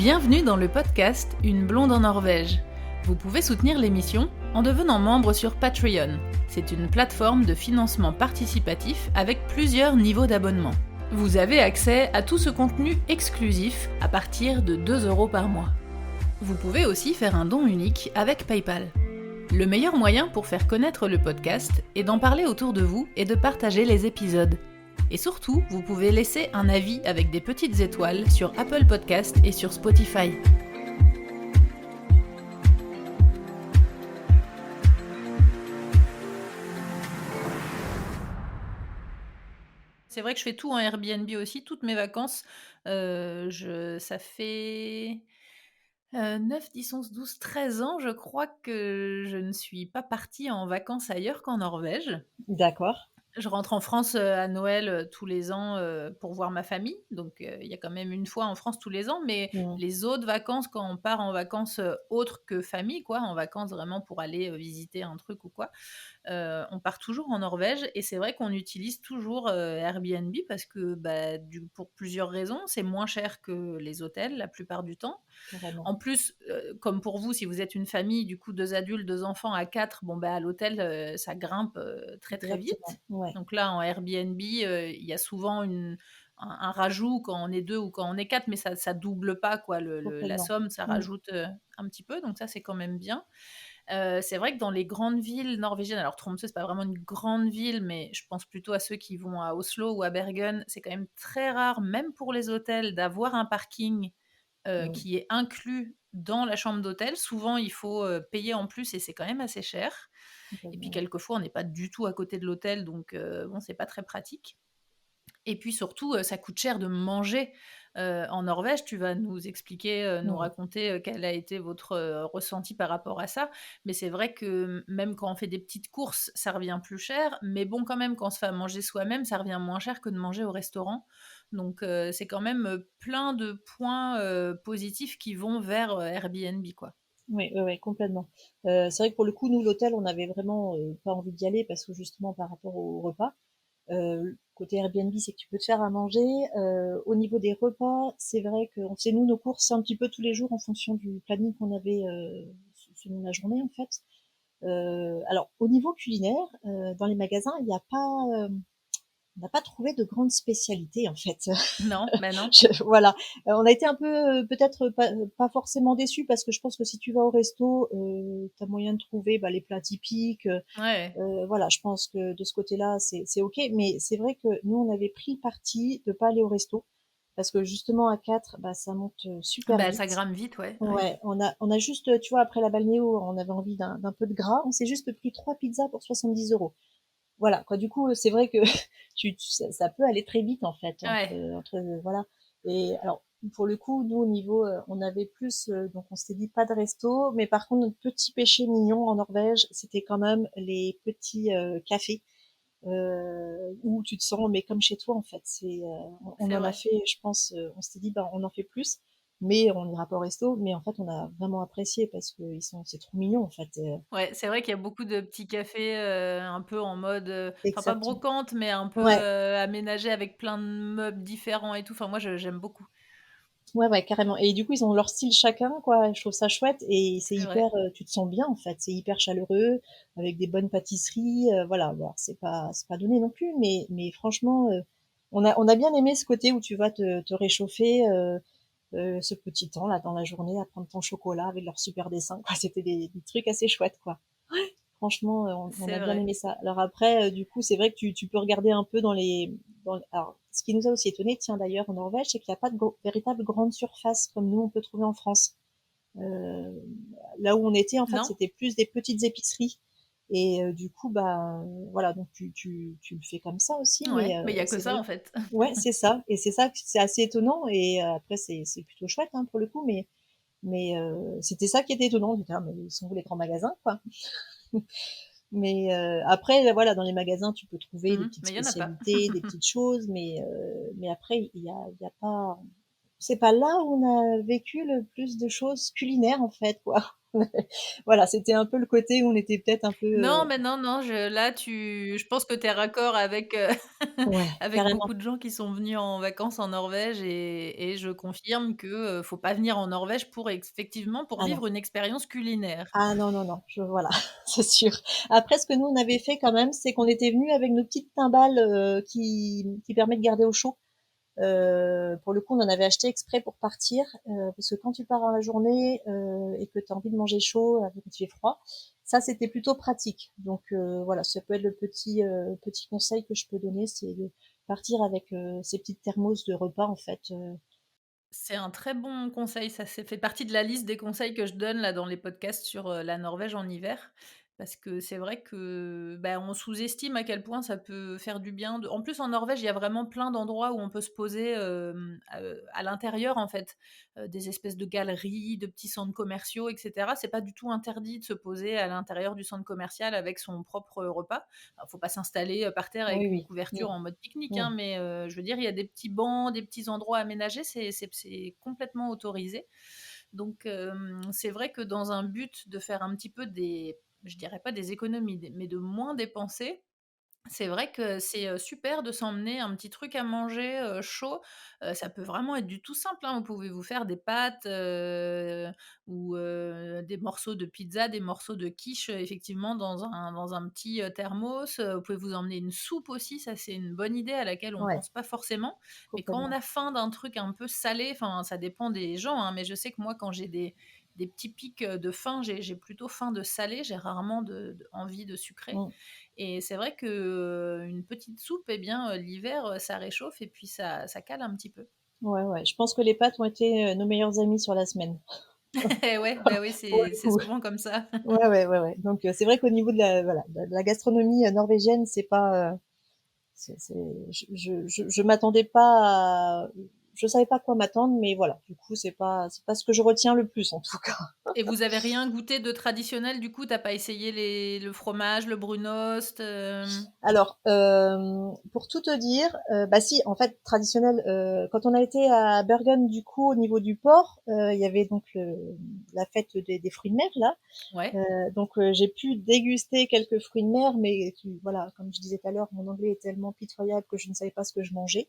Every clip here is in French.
Bienvenue dans le podcast Une blonde en Norvège. Vous pouvez soutenir l'émission en devenant membre sur Patreon. C'est une plateforme de financement participatif avec plusieurs niveaux d'abonnement. Vous avez accès à tout ce contenu exclusif à partir de 2 € par mois. Vous pouvez aussi faire un don unique avec PayPal. Le meilleur moyen pour faire connaître le podcast est d'en parler autour de vous et de partager les épisodes. Et surtout, vous pouvez laisser un avis avec des petites étoiles sur Apple Podcast et sur Spotify. C'est vrai que je fais tout en Airbnb aussi, toutes mes vacances. Ça fait 9, 10, 11, 12, 13 ans, je crois que je ne suis pas partie en vacances ailleurs qu'en Norvège. D'accord. Je rentre en France, à Noël, tous les ans, pour voir ma famille. Donc, il y a quand même une fois en France tous les ans, mais Mmh. les autres vacances, quand on part en vacances, autres que famille quoi, en vacances vraiment pour aller, visiter un truc ou quoi, on part toujours en Norvège et c'est vrai qu'on utilise toujours, Airbnb parce que, pour plusieurs raisons. C'est moins cher que les hôtels la plupart du temps. Carrément. En plus, comme pour vous, si vous êtes une famille, du coup 2 adultes, 2 enfants à 4, à l'hôtel, ça grimpe, très, très Exactement. vite. Ouais, Donc là, en Airbnb, il y a souvent un rajout quand on est 2 ou quand on est 4, mais ça double pas quoi la complètement. somme, ça Mmh. rajoute, un petit peu, donc ça, c'est quand même bien. C'est vrai que dans les grandes villes norvégiennes, alors Tromsø, c'est pas vraiment une grande ville, mais je pense plutôt à ceux qui vont à Oslo ou à Bergen, c'est quand même très rare, même pour les hôtels, d'avoir un parking, Mmh. qui est inclus dans la chambre d'hôtel. Souvent, il faut, payer en plus et c'est quand même assez cher et puis Complètement, ouais. quelquefois, on n'est pas du tout à côté de l'hôtel donc bon, c'est pas très pratique. Et puis surtout, ça coûte cher de manger, en Norvège. Tu vas nous expliquer, nous Mmh. raconter, quel a été votre, ressenti par rapport à ça. Mais c'est vrai que, même quand on fait des petites courses, ça revient plus cher. Mais bon, quand même, quand on se fait à manger soi-même, ça revient moins cher que de manger au restaurant. Donc, c'est quand même, plein de points, positifs qui vont vers, Airbnb, quoi. Oui, ouais, ouais, complètement. C'est vrai que pour le coup, nous, l'hôtel, on avait vraiment, pas envie d'y aller parce que justement par rapport au repas. Côté Airbnb, c'est que tu peux te faire à manger. Au niveau des repas, c'est vrai qu'on faisait nous nos courses un petit peu tous les jours en fonction du planning qu'on avait, selon la journée en fait. Alors au niveau culinaire, dans les magasins, il y a pas, on n'a pas trouvé de grandes spécialités en fait. Non, bah, non. Voilà. On a été un peu peut-être pas forcément déçus parce que je pense que si tu vas au resto, tu as moyen de trouver les plats typiques. Ouais. Voilà, je pense que de ce côté-là, c'est ok. Mais c'est vrai que nous, on avait pris le parti de pas aller au resto parce que justement à 4, ça monte super Bah, ça vite. grimpe vite, ouais, ouais. Ouais, on a juste, tu vois, après la balnéo, on avait envie d'un peu de gras. On s'est juste pris 3 pizzas pour 70 €. Voilà, quoi. Du coup, c'est vrai que ça peut aller très vite en fait Ouais. voilà. Et alors pour le coup, nous au niveau, on avait plus, donc on s'était dit pas de resto, mais par contre notre petit péché mignon en Norvège, c'était quand même les petits cafés où tu te sens mais comme chez toi en fait. On C'est en a vrai. fait, je pense, on s'était dit on en fait plus, mais on n'ira pas au resto. Mais en fait, on a vraiment apprécié parce que c'est trop mignon en fait. Ouais, c'est vrai qu'il y a beaucoup de petits cafés, un peu en mode, enfin pas Exactement. brocante, mais un peu, Ouais. aménagés avec plein de meubles différents et tout. Enfin moi j'aime beaucoup. Ouais, ouais, carrément. Et du coup, ils ont leur style chacun, quoi. Je trouve ça chouette et c'est C'est vrai. hyper, tu te sens bien, en fait. C'est hyper chaleureux, avec des bonnes pâtisseries, voilà. Bon, alors, c'est pas donné non plus, mais franchement, on a bien aimé ce côté où tu vas te réchauffer, ce petit temps, là, dans la journée, à prendre ton chocolat avec leur super dessin, quoi. C'était des trucs assez chouettes, quoi. Franchement, on C'est a bien vrai. aimé ça. Alors après, du coup, c'est vrai que tu peux regarder un peu alors, ce qui nous a aussi étonné, tiens d'ailleurs en Norvège, c'est qu'il n'y a pas de véritable grande surface comme nous on peut trouver en France. Euh, Là où on était, en fait, Non? c'était plus des petites épiceries. Et du coup, voilà, donc tu le fais comme ça aussi, Ouais, mais mais il y a que c'est ça vrai en fait. ouais, c'est ça. Et c'est ça, c'est assez étonnant. Et après, c'est plutôt chouette hein, pour le coup, mais c'était ça qui était étonnant. Du coup, mais ils sont où les grands magasins, quoi. Mais après, voilà, dans les magasins, tu peux trouver des petites Mais il y en a pas. spécialités, des petites choses, mais après, il y a pas. C'est pas là où on a vécu le plus de choses culinaires, en fait, quoi. Voilà, c'était un peu le côté où on était peut-être un peu, Non, mais non, non, je pense que tu es raccord avec, ouais, avec carrément. beaucoup de gens qui sont venus en vacances en Norvège et je confirme que, faut pas venir en Norvège pour effectivement pour Ah non. vivre une expérience culinaire. Ah non, non, non, voilà, c'est sûr. Après ce que nous on avait fait quand même, c'est qu'on était venus avec nos petites timbales, qui permet de garder au chaud. Pour le coup, on en avait acheté exprès pour partir, parce que quand tu pars dans la journée, et que tu as envie de manger chaud, quand il fait froid, ça c'était plutôt pratique. Donc voilà, ça peut être le petit conseil que je peux donner, c'est de partir avec, ces petites thermos de repas en fait, C'est un très bon conseil, ça c'est fait partie de la liste des conseils que je donne là dans les podcasts sur, la Norvège en hiver. Parce que c'est vrai que, bah, on sous-estime à quel point ça peut faire du bien de en plus en Norvège, il y a vraiment plein d'endroits où on peut se poser, à l'intérieur en fait, des espèces de galeries, de petits centres commerciaux et cetera. C'est pas du tout interdit de se poser à l'intérieur du centre commercial avec son propre repas. Alors faut pas s'installer, par terre oui, avec une oui. couverture Mmh, en mode pique-nique, mmh. hein, mais je veux dire, il y a des petits bancs, des petits endroits aménagés, c'est complètement autorisé. Donc c'est vrai que dans un but de faire un petit peu des je dirais pas des économies, mais de moins dépenser, c'est vrai que c'est, super de s'emmener un petit truc à manger, chaud. Ça peut vraiment être du tout simple, hein. Vous pouvez vous faire des pâtes, ou des morceaux de pizza, des morceaux de quiche, effectivement dans un petit, thermos. Vous pouvez vous emmener une soupe aussi, ça c'est une bonne idée à laquelle on Ouais, pense pas forcément. Mais quand on complètement. a faim d'un truc un peu salé, enfin ça dépend des gens, hein, mais je sais que moi quand j'ai des petits pics, de faim, j'ai plutôt faim de salé, j'ai rarement envie de sucré. Mmh. Et c'est vrai que, une petite soupe, eh bien, l'hiver, ça réchauffe et puis ça cale un petit peu. Ouais, ouais, je pense que les pâtes ont été, nos meilleurs amis sur la semaine, Ouais, bah, oui, pour c'est le c'est coup. souvent comme ça. Ouais, ouais, ouais, ouais. Donc c'est vrai qu'au niveau de la voilà, de la gastronomie, norvégienne, c'est pas, c'est je m'attendais pas à je savais pas à quoi m'attendre, mais voilà, du coup, c'est pas ce que je retiens le plus, en tout cas. Et vous avez rien goûté de traditionnel, du coup? Tu as pas essayé le fromage, le Brunost, Alors, pour tout te dire, bah si, en fait, traditionnel, quand on a été à Bergen, du coup, au niveau du port, il y avait donc la fête des fruits de mer, là. Ouais. Donc j'ai pu déguster quelques fruits de mer, mais voilà, comme je disais tout à l'heure, mon anglais est tellement pitoyable que je ne savais pas ce que je mangeais.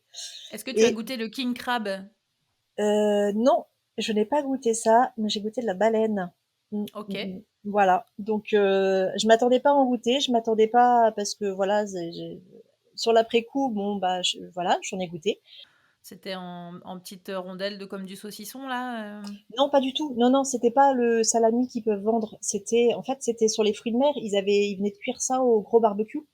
Est-ce que tu as Et goûté le king crab? non, je n'ai pas goûté ça, mais j'ai goûté de la baleine. OK. Voilà. Donc je m'attendais pas à en goûter, je m'attendais pas parce que voilà, sur l'après-coup, bon bah voilà, j'en ai goûté. C'était en petites, rondelles de comme du saucisson là, Non, pas du tout. Non, non, c'était pas le salami qu'ils peuvent vendre. C'était, en fait, c'était sur les fruits de mer. Ils venaient de cuire ça au gros barbecue.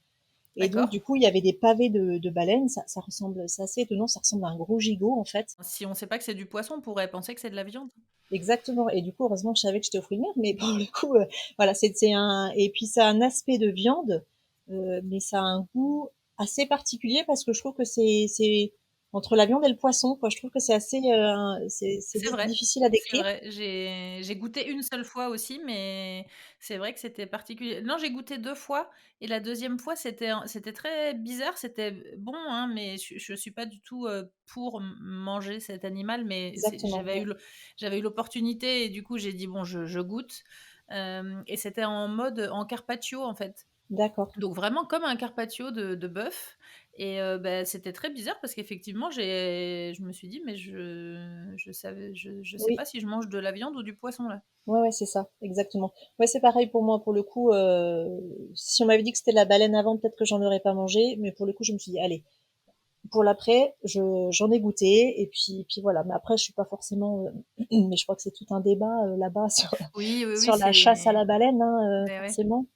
Et donc, D'accord. du coup, il y avait des pavés de baleine. Ça ressemble, c'est assez étonnant. Ça ressemble à un gros gigot, en fait. Si on sait pas que c'est du poisson, on pourrait penser que c'est de la viande. Exactement. Et du coup, heureusement que je savais que j'étais aux fruits de mer. Mais pour le coup, voilà, c'est un, et puis ça a un aspect de viande, mais ça a un goût assez particulier parce que je trouve que c'est entre la viande et le poisson, quoi. Je trouve que c'est assez, c'est C'est vrai, difficile à c'est décrire. vrai. J'ai goûté une seule fois aussi, mais c'est vrai que c'était particulier. Non, j'ai goûté 2 fois et la deuxième fois, c'était très bizarre. C'était bon, hein, mais je suis pas du tout, pour manger cet animal, mais Exactement. Ouais. j'avais eu l'opportunité et du coup, j'ai dit: «Bon, je goûte». Et c'était en mode en carpaccio, en fait. D'accord. Donc vraiment comme un carpaccio de bœuf et bah, c'était très bizarre parce qu'effectivement je me suis dit: «Mais je sais Oui. pas si je mange de la viande ou du poisson là». Ouais, ouais, c'est ça, exactement. Ouais, c'est pareil pour moi, pour le coup, si on m'avait dit que c'était de la baleine avant, peut-être que j'en aurais pas mangé, mais pour le coup, je me suis dit: «Allez, pour l'après, j'en ai goûté» et puis voilà. Mais après, je suis pas forcément, mais je crois que c'est tout un débat, là-bas Oui, oui, oui, sur la chasse à c'est la baleine, hein, beh, ouais. forcément.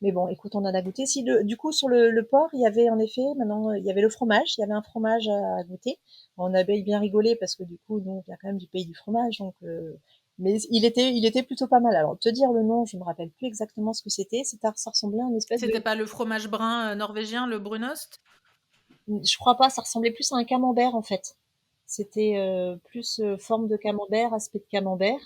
Mais bon, écoute, on en a goûté. Si du coup, sur le porc, il y avait en effet maintenant, il y avait le fromage, il y avait un fromage à goûter. On avait bien rigolé parce que du coup, nous, on vient quand même du pays du fromage, donc mais il était plutôt pas mal. Alors, te dire le nom, je me rappelle plus exactement ce que c'était. Ça ressemblait à une espèce de, C'était pas le fromage brun, norvégien, le Brunost? je crois pas, ça ressemblait plus à un camembert en fait. C'était plus forme de camembert, aspect de camembert.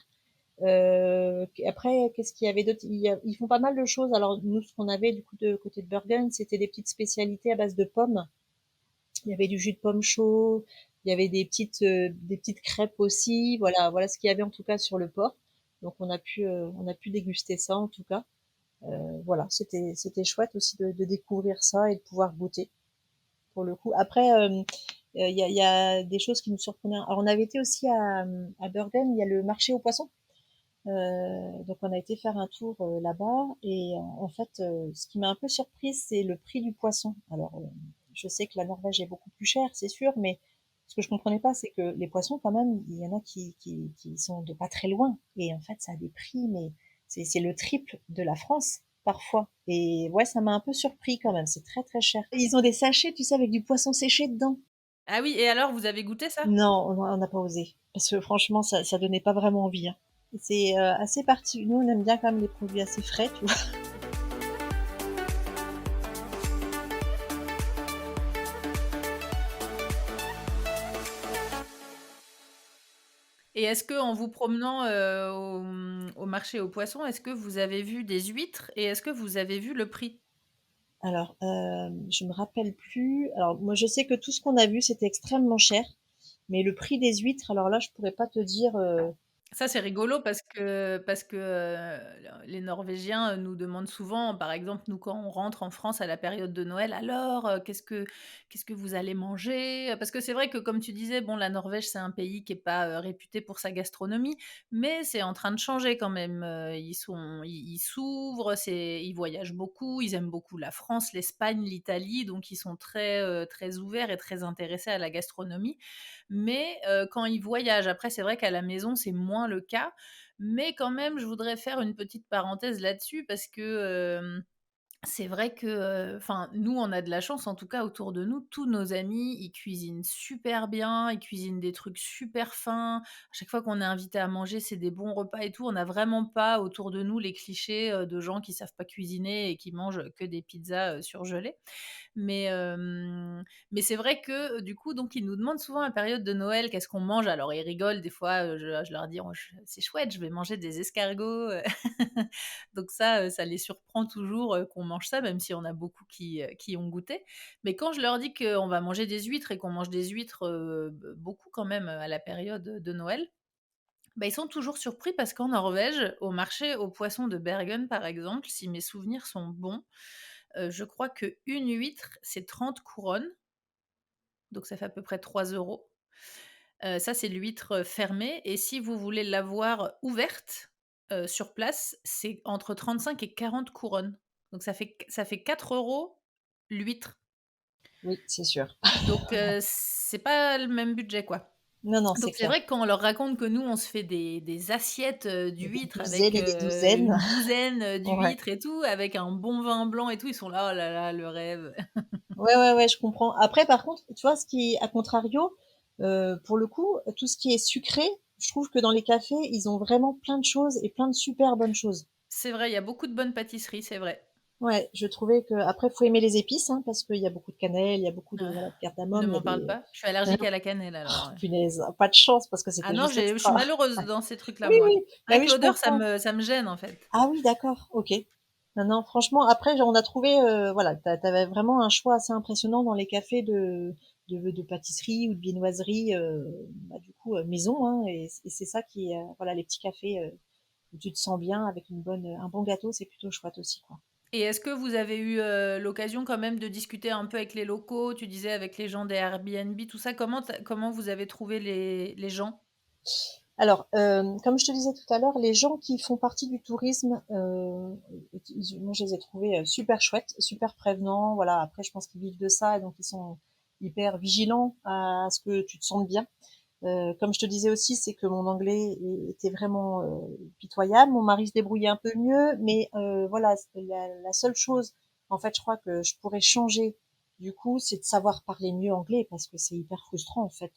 Après, qu'est-ce qu'il y avait d'autre? Ils font pas mal de choses. Alors nous, ce qu'on avait du coup de côté de Bergen, c'était des petites spécialités à base de pommes. Il y avait du jus de pomme chaud, il y avait des petites crêpes aussi. Voilà, voilà ce qu'il y avait en tout cas sur le port. Donc on a pu déguster ça en tout cas. Voilà, c'était chouette aussi de découvrir ça et de pouvoir goûter pour le coup. Après, il y a des choses qui nous surprenaient. Alors on avait été aussi à Bergen, il y a le marché aux poissons. Donc on a été faire un tour là-bas et en fait, ce qui m'a un peu surprise, c'est le prix du poisson. Alors, je sais que la Norvège est beaucoup plus chère, c'est sûr, mais ce que je comprenais pas, c'est que les poissons, quand même, il y en a qui sont de pas très loin. Et en fait, ça a des prix, mais c'est le triple de la France, parfois. Et ouais, ça m'a un peu surpris quand même, c'est très très cher. Et ils ont des sachets, tu sais, avec du poisson séché dedans. Ah oui, et alors, vous avez goûté ça? Non, on n'a pas osé. Parce que franchement, ça donnait pas vraiment envie, hein. C'est assez particulier. Nous, on aime bien quand même les produits assez frais, tu vois. Et est-ce que en vous promenant, au marché aux poissons, est-ce que vous avez vu des huîtres et est-ce que vous avez vu le prix? Alors, je me rappelle plus. Alors, moi, je sais que tout ce qu'on a vu, c'était extrêmement cher. Mais le prix des huîtres, alors là, je pourrais pas te dire. Ça, c'est rigolo parce que les Norvégiens, nous demandent souvent, par exemple, nous, quand on rentre en France à la période de Noël: «Alors, qu'est-ce que vous allez manger?» Parce que c'est vrai que, comme tu disais, bon, la Norvège, c'est un pays qui est pas, réputé pour sa gastronomie, mais c'est en train de changer quand même. Ils s'ouvrent, ils voyagent beaucoup, ils aiment beaucoup la France, l'Espagne, l'Italie, donc ils sont très, très ouverts et très intéressés à la gastronomie. Mais quand ils voyagent, après c'est vrai qu'à la maison, c'est moins le cas. Mais quand même, je voudrais faire une petite parenthèse là-dessus parce que, c'est vrai que, enfin, nous, on a de la chance, en tout cas autour de nous, tous nos amis, ils cuisinent super bien, ils cuisinent des trucs super fins. À chaque fois qu'on est invité à manger, c'est des bons repas et tout. On n'a vraiment pas autour de nous les clichés, de gens qui savent pas cuisiner et qui mangent que des pizzas, surgelées. Mais, mais c'est vrai que, du coup, donc ils nous demandent souvent à la période de Noël qu'est-ce qu'on mange. Alors ils rigolent des fois, je leur dis: «Oh c'est chouette, je vais manger des escargots», donc ça les surprend toujours, qu'on mange ça, même si on a beaucoup qui ont goûté. Mais quand je leur dis qu'on va manger des huîtres et qu'on mange des huîtres, beaucoup quand même, à la période de Noël, bah, ils sont toujours surpris parce qu'en Norvège, au marché aux poissons de Bergen, par exemple, si mes souvenirs sont bons, je crois qu'une huître, c'est 30 couronnes, donc ça fait à peu près 3 €. Ça, c'est l'huître, fermée et si vous voulez l'avoir ouverte, sur place, c'est entre 35 et 40 couronnes. Donc ça fait 4 € l'huître. Oui, c'est sûr. Donc c'est pas le même budget, quoi. Non, non, c'est Donc c'est clair. vrai que quand on leur raconte que nous, on se fait des assiettes, Il y a des d'huîtres avec, douzaines et des douzaines. une douzaine, Ouais. d'huîtres et tout, avec un bon vin blanc et tout, ils sont là: «Oh là là, le rêve». Ouais, ouais, ouais, je comprends. Après, par contre, tu vois, ce qui est à contrario, pour le coup, tout ce qui est sucré, je trouve que dans les cafés, ils ont vraiment plein de choses et plein de super bonnes choses. C'est vrai, il y a beaucoup de bonnes pâtisseries, c'est vrai. Ouais, je trouvais que après, faut aimer les épices, hein, parce qu'il y a beaucoup de cannelle, il y a beaucoup de Ah, voilà, de ne cardamome, il y a m'en parle des pas. Je suis allergique à la cannelle alors, oh punaise, pas de chance parce que Ah c'était non, juste je suis extra. malheureuse dans ces trucs-là, Oui, moi. oui, bah Rien oui, que je l'odeur, comprends. ça me gêne, en fait. Ah oui, d'accord, OK. Non, non, franchement, après, on a trouvé, voilà, t'avais vraiment un choix assez impressionnant dans les cafés de pâtisserie ou de viennoiserie, bah, du coup, maison, hein, et c'est ça qui, voilà, les petits cafés où tu te sens bien avec un bon gâteau, c'est plutôt chouette aussi, quoi. Et est-ce que vous avez eu, l'occasion quand même de discuter un peu avec les locaux? Tu disais avec les gens des Airbnb, tout ça. Comment vous avez trouvé les gens? Alors, comme je te disais tout à l'heure, les gens qui font partie du tourisme, moi je les ai trouvés super chouettes, super prévenants. Voilà, après je pense qu'ils vivent de ça et donc ils sont hyper vigilants à ce que tu te sentes bien. Comme je te disais aussi, c'est que mon anglais était vraiment pitoyable. Mon mari se débrouillait un peu mieux, mais voilà, la seule chose, en fait, je crois que je pourrais changer. Du coup, c'est de savoir parler mieux anglais parce que c'est hyper frustrant en fait.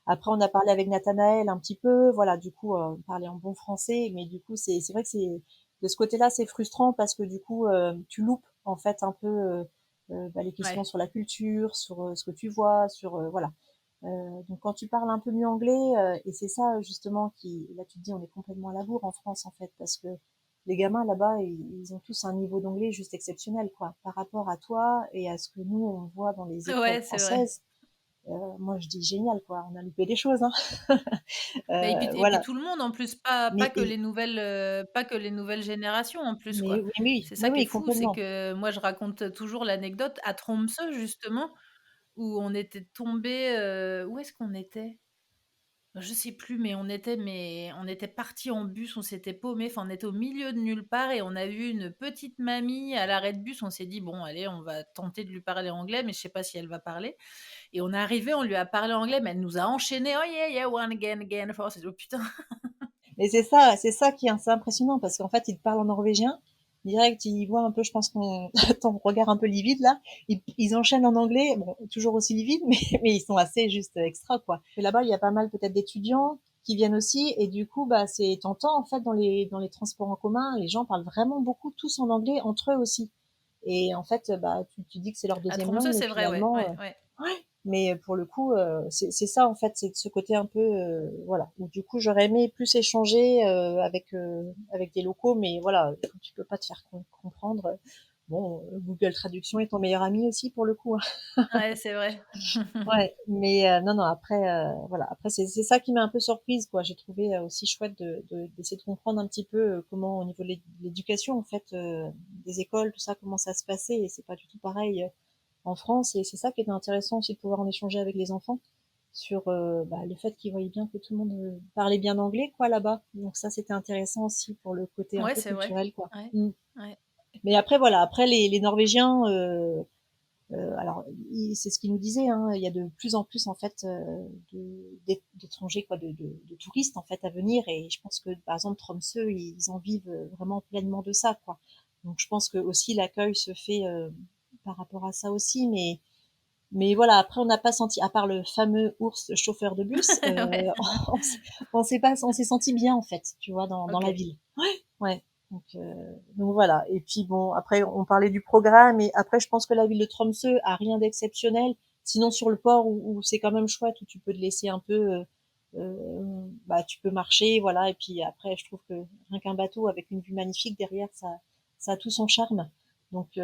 Après, on a parlé avec Nathanaël un petit peu, voilà, du coup, on parlait en bon français, mais du coup, c'est vrai que c'est de ce côté-là, c'est frustrant parce que du coup, tu loupes en fait un peu bah, les questions Ouais. sur la culture, sur ce que tu vois, sur voilà. Donc quand tu parles un peu mieux anglais, et c'est ça justement qui, là tu te dis on est complètement à la bourre en France en fait, parce que les gamins là-bas, ils ont tous un niveau d'anglais juste exceptionnel quoi, par rapport à toi et à ce que nous on voit dans les écoles Ouais, c'est vrai. françaises. Moi, je dis génial, quoi. On a loupé des choses, hein. Bah, et puis Voilà. tout le monde en plus, Mais pas que les nouvelles générations en plus, mais quoi. oui, mais oui, C'est mais ça qui est oui, fou, c'est complètement. que moi je raconte toujours l'anecdote à Tromsø justement, où on était tombé. Où est-ce qu'on était? Je sais plus, mais on était partis en bus, on s'était paumé, enfin on était au milieu de nulle part et on a vu une petite mamie à l'arrêt de bus. On s'est dit: «Bon allez, on va tenter de lui parler anglais», mais je sais pas si elle va parler. Et on est arrivé, on lui a parlé anglais, mais elle nous a enchaîné. «Oh yeah, yeah, one again, again, for», oh putain. Mais c'est ça qui est assez impressionnant parce qu'en fait, ils te parlent en norvégien. Direct, ils voient un peu, je pense, ton regard un peu livide là. Ils enchaînent en anglais, bon, toujours aussi livide, mais ils sont assez juste extra, quoi. Et là-bas, il y a pas mal peut-être d'étudiants qui viennent aussi, et du coup, bah, c'est tentant en fait dans les transports en commun. Les gens parlent vraiment beaucoup tous en anglais entre eux aussi. Et en fait, bah, tu dis que c'est leur À deuxième langue, Tromsø, mais c'est vrai, ouais, finalement, ouais, ouais. ouais. Mais pour le coup, c'est ça en fait, c'est de ce côté un peu, voilà. Où du coup, j'aurais aimé plus échanger avec des locaux, mais voilà, quand tu peux pas te faire comprendre. Bon, Google Traduction est ton meilleur ami aussi pour le coup, hein. Ouais, c'est vrai. Ouais, mais non, non. Après, voilà. Après, c'est ça qui m'a un peu surprise, quoi. J'ai trouvé aussi chouette d'essayer de comprendre un petit peu comment, au niveau de l'éducation, en fait, des écoles, tout ça, comment ça se passait. Et c'est pas du tout pareil en France, et c'est ça qui était intéressant aussi de pouvoir en échanger avec les enfants sur bah, le fait qu'ils voyaient bien que tout le monde parlait bien anglais, quoi, là-bas. Donc ça, c'était intéressant aussi pour le côté un Ouais, peu c'est vrai. culturel, quoi. Ouais, Mm. ouais. Mais après, voilà, après les Norvégiens, alors c'est ce qu'ils nous disaient, hein, il y a de plus en plus en fait d'étrangers, quoi, de touristes en fait à venir, et je pense que par exemple Tromsø, ils en vivent vraiment pleinement de ça, quoi. Donc je pense que aussi l'accueil se fait par rapport à ça aussi, mais voilà, après, on n'a pas senti, à part le fameux ours chauffeur de bus, Ouais. on, on s'est pas, on s'est senti bien, en fait, tu vois, dans Ok. la ville. Ouais. Donc voilà. Et puis bon, après, on parlait du programme, et après, je pense que la ville de Tromsø a rien d'exceptionnel. Sinon, sur le port, où c'est quand même chouette, où tu peux te laisser un peu, bah, tu peux marcher, voilà. Et puis après, je trouve que rien qu'un bateau avec une vue magnifique derrière, ça a tout son charme. Donc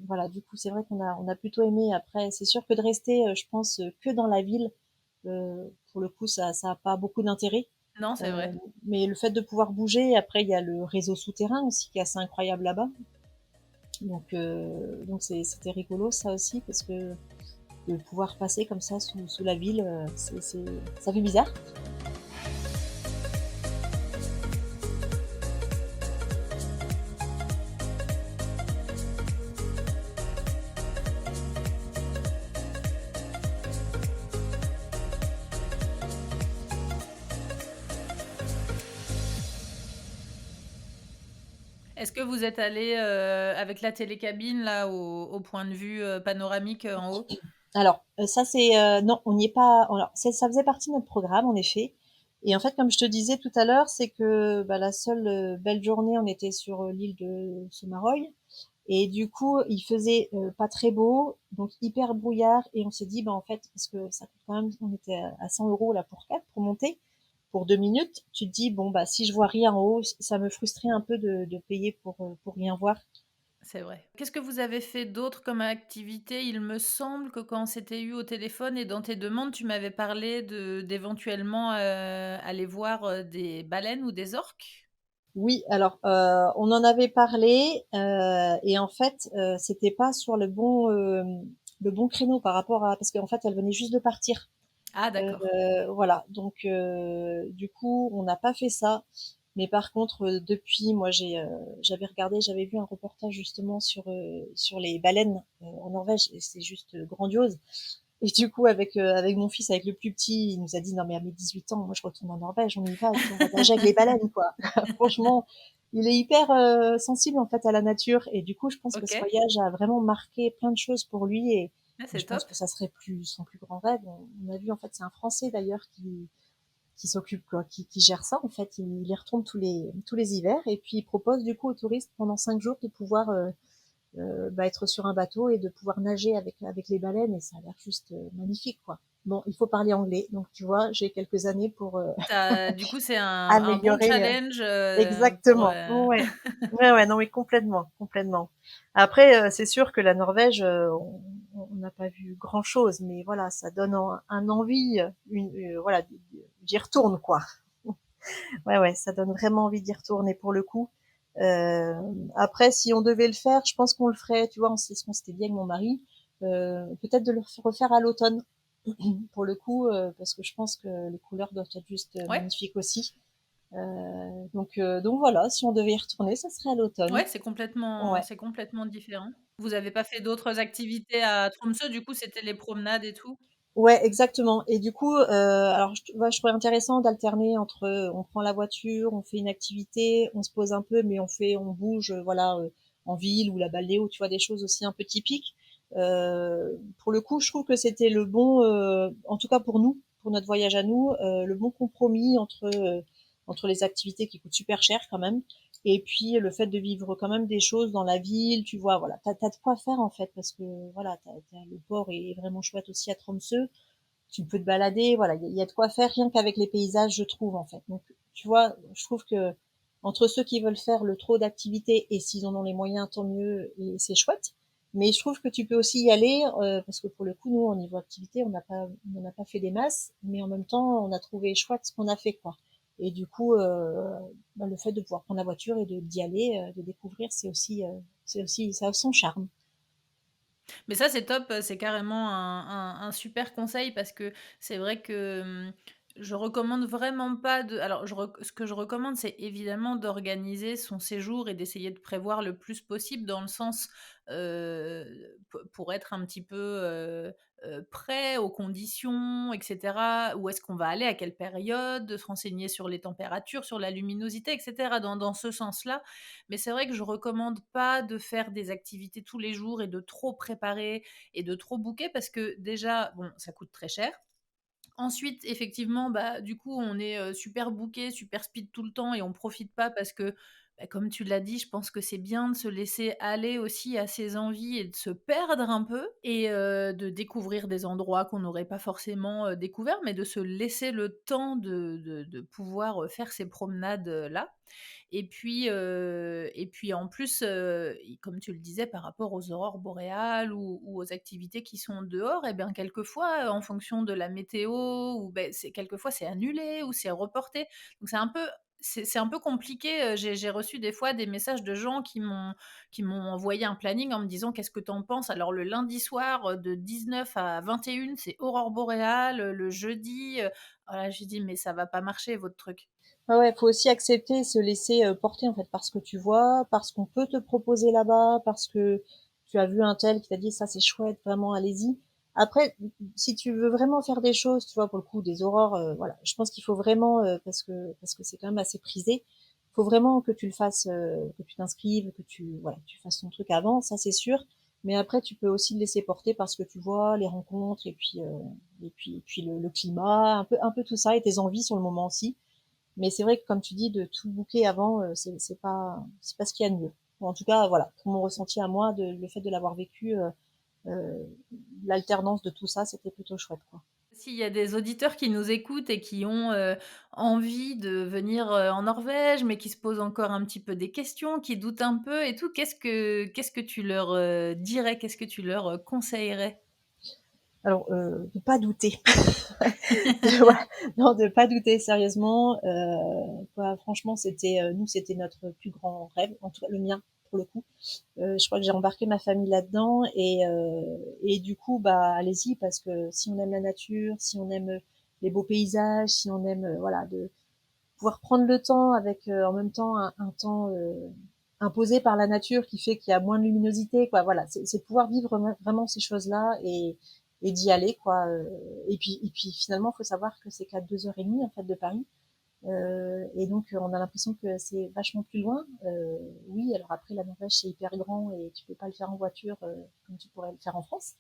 voilà, du coup, c'est vrai on a plutôt aimé. Après, c'est sûr que de rester, je pense, que dans la ville, pour le coup, ça a pas beaucoup d'intérêt. Non, c'est Euh, vrai. mais le fait de pouvoir bouger, après, il y a le réseau souterrain aussi qui est assez incroyable là-bas. Donc c'était rigolo ça aussi, parce que de pouvoir passer comme ça sous la ville, ça fait bizarre. Est-ce que vous êtes allé avec la télécabine là au point de vue panoramique en haut? Alors, ça c'est non, on n'y est pas. Alors, ça faisait partie de notre programme en effet. Et en fait, comme je te disais tout à l'heure, c'est que bah, la seule belle journée, on était sur l'île de Sommaroy. Et du coup, il faisait pas très beau, donc hyper brouillard. Et on s'est dit, bah en fait, parce que ça coûte quand même, on était à 100 € là pour quatre, pour monter, pour 2 minutes. Tu te dis, bon bah si je vois rien en haut, ça me frustrait un peu de payer pour rien voir. C'est vrai. Qu'est-ce que vous avez fait d'autre comme activité? Il me semble que quand on s'était eu au téléphone et dans tes demandes, tu m'avais parlé d'éventuellement aller voir des baleines ou des orques. Oui, alors on en avait parlé, et en fait c'était pas sur le bon créneau par rapport à, parce qu'en fait elle venait juste de partir. Ah, d'accord. Voilà, donc du coup on n'a pas fait ça. Mais par contre depuis, moi j'avais regardé, j'avais vu un reportage justement sur les baleines en Norvège, et c'est juste grandiose. Et du coup, avec mon fils, avec le plus petit, il nous a dit, non, mais à mes 18 ans, moi, je retourne en Norvège, on y va, et puis on va nager avec les baleines, quoi. Franchement, il est hyper sensible, en fait, à la nature. Et du coup, je pense que Ok. ce voyage a vraiment marqué plein de choses pour lui. Ah, Et je c'est pense top. que ça serait son plus grand rêve. On a vu, en fait, c'est un Français, d'ailleurs, qui s'occupe, quoi, qui gère ça, en fait. Il y retourne tous les hivers. Et puis, il propose, du coup, aux touristes, pendant 5 jours, de pouvoir bah, être sur un bateau et de pouvoir nager avec les baleines, et ça a l'air juste magnifique, quoi. Bon, il faut parler anglais, donc tu vois, j'ai quelques années pour Du coup, c'est un bon améliorer. challenge pour... Exactement. Ouais. Ouais, ouais, non, mais complètement, complètement. Après, c'est sûr que la Norvège, on n'a pas vu grand chose, mais voilà, ça donne un envie, voilà, j'y retourne quoi. Ouais, ouais, ça donne vraiment envie d'y retourner pour le coup. Euh, Après, si on devait le faire, je pense qu'on le ferait, tu vois, on s'était dit avec mon mari, peut-être de le refaire à l'automne, pour le coup, parce que je pense que les couleurs doivent être juste Ouais, magnifiques aussi. Donc voilà, si on devait y retourner, ça serait à l'automne. ouais, Ouais. c'est complètement différent. Vous avez pas fait d'autres activités à Tromsø, du coup, c'était les promenades et tout? Ouais, exactement. Et du coup, alors je trouvais intéressant d'alterner entre, on prend la voiture, on fait une activité, on se pose un peu, mais on bouge, voilà, en ville ou la Baldéo, tu vois, des choses aussi un peu typiques. Pour le coup, je trouve que c'était le bon, en tout cas pour nous, pour notre voyage à nous, le bon compromis entre les activités qui coûtent super cher quand même, et puis le fait de vivre quand même des choses dans la ville, tu vois, voilà, t'as de quoi faire en fait, parce que voilà, le port est vraiment chouette aussi à Tromsø, tu peux te balader, voilà, il y a de quoi faire rien qu'avec les paysages, je trouve en fait. Donc, tu vois, je trouve que entre ceux qui veulent faire le trop d'activités et s'ils en ont les moyens, tant mieux et c'est chouette. Mais je trouve que tu peux aussi y aller parce que pour le coup, nous, au niveau activité, on n'a pas fait des masses, mais en même temps, on a trouvé chouette ce qu'on a fait, quoi. Et du coup, le fait de pouvoir prendre la voiture et d'y aller, de découvrir, c'est aussi, ça a son charme. Mais ça, c'est top, c'est carrément un super conseil parce que c'est vrai que, je recommande vraiment pas de alors ce que je recommande, c'est évidemment d'organiser son séjour et d'essayer de prévoir le plus possible dans le sens, pour être un petit peu, prêt aux conditions et cetera. Où est-ce qu'on va aller, à quelle période, de se renseigner sur les températures, sur la luminosité et cetera, dans ce sens-là. Mais c'est vrai que je recommande pas de faire des activités tous les jours et de trop préparer et de trop booker parce que déjà, bon, ça coûte très cher. Ensuite, effectivement, bah, du coup, on est super booké, super speed tout le temps et on profite pas parce que, bah, comme tu l'as dit, je pense que c'est bien de se laisser aller aussi à ses envies et de se perdre un peu et de découvrir des endroits qu'on n'aurait pas forcément découverts, mais de se laisser le temps de pouvoir faire ces promenades là. Et puis en plus, comme tu le disais, par rapport aux aurores boréales ou aux activités qui sont dehors, et bien quelquefois, en fonction de la météo, ou ben, quelquefois c'est annulé ou c'est reporté. Donc c'est un peu compliqué. J'ai reçu des fois des messages de gens qui m'ont envoyé un planning en me disant qu'est-ce que tu en penses. Alors le lundi soir de 19 à 21, c'est aurore boréale. Le jeudi, voilà, j'ai dit mais ça va pas marcher votre truc. Ah ouais, faut aussi accepter, se laisser porter en fait par ce que tu vois, par ce qu'on peut te proposer là-bas, parce que tu as vu un tel qui t'a dit ça c'est chouette, vraiment allez-y. Après, si tu veux vraiment faire des choses, tu vois pour le coup des aurores, voilà, je pense qu'il faut vraiment parce que c'est quand même assez prisé, faut vraiment que tu le fasses, que tu t'inscrives, que tu voilà, que tu fasses ton truc avant, ça c'est sûr. Mais après, tu peux aussi te laisser porter par ce que tu vois, les rencontres et puis le climat, un peu tout ça et tes envies sur le moment aussi. Mais c'est vrai que comme tu dis, de tout booker avant, c'est pas ce qu'il y a de mieux. Ou en tout cas, voilà, pour mon ressenti à moi, le fait de l'avoir vécu, euh, l'alternance de tout ça, c'était plutôt chouette, quoi. S'il y a des auditeurs qui nous écoutent et qui ont, envie de venir, en Norvège, mais qui se posent encore un petit peu des questions, qui doutent un peu et tout, qu'est-ce que tu leur, dirais? Qu'est-ce que tu leur, conseillerais? Alors, de pas douter. Ouais, non, de pas douter sérieusement. Quoi, franchement, nous, c'était notre plus grand rêve, en tout cas le mien pour le coup. Je crois que j'ai embarqué ma famille là-dedans et du coup, bah, allez-y parce que si on aime la nature, si on aime les beaux paysages, si on aime, voilà, de pouvoir prendre le temps avec en même temps un temps imposé par la nature qui fait qu'il y a moins de luminosité, quoi. Voilà, c'est de pouvoir vivre vraiment ces choses-là et d'y aller, quoi. Et puis finalement, il faut savoir que c'est qu'à 2h30 en fait de Paris. Et donc on a l'impression que c'est vachement plus loin. Oui, alors après la Norvège c'est hyper grand et tu peux pas le faire en voiture comme tu pourrais le faire en France.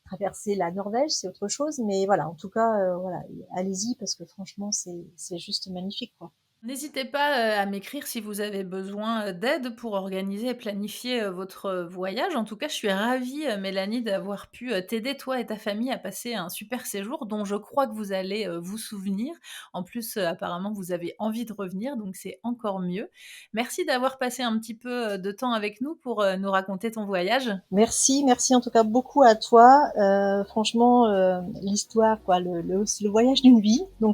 Traverser la Norvège c'est autre chose, mais voilà, en tout cas voilà, allez-y parce que franchement c'est juste magnifique quoi. N'hésitez pas, à m'écrire si vous avez besoin, d'aide pour organiser et planifier, votre, voyage. En tout cas, je suis ravie, Mélanie, d'avoir pu, t'aider toi et ta famille à passer un super séjour dont je crois que vous allez, vous souvenir. En plus, apparemment, vous avez envie de revenir, donc c'est encore mieux. Merci d'avoir passé un petit peu, de temps avec nous pour, nous raconter ton voyage. Merci en tout cas beaucoup à toi. Franchement, l'histoire, quoi, le voyage d'une vie. Donc